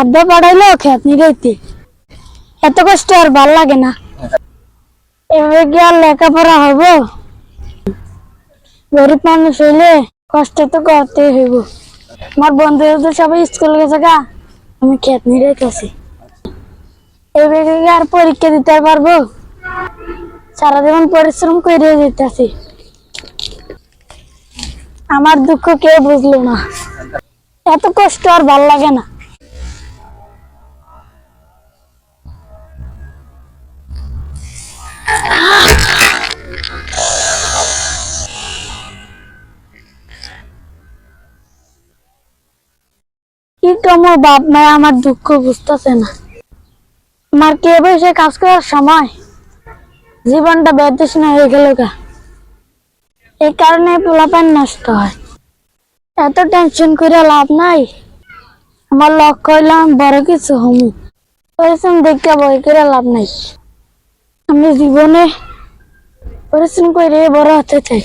আব্বা পাঠাইলো খেত নিরাইতে, এত কষ্ট আর ভাল লাগে না। এভাবে কি আর লেখাপড়া হবো? গরিব মানুষ হইলে কষ্ট তো করতে হইব। আমার বন্ধুরা তো সবাই স্কুল গেছে গা, আমি খেত নিরাইতেছি। এভাবে কি আর পরীক্ষা দিতে পারবো? সারা জীবন পরিশ্রম করে যেতেছি, আমার দুঃখ কেউ বুঝলো না। এত কষ্ট আর ভাল লাগে না। কিন্তু আমার বাপ মা আমার দুঃখ বুঝতেছে না। আমার কে বসে কাজ করার সময় জীবনটা বেদনা হয়ে গেল গা। এই কারণে পোলাপান নষ্ট হয়। এত টেনশন করে লাভ নাই। আমার লক্ষ্য হইলাম বড় কিছু হমু, পরিশ্রম দেখতে বই করে লাভ নাই। আমি জীবনে পরিশ্রম করে বড় হতে চাই।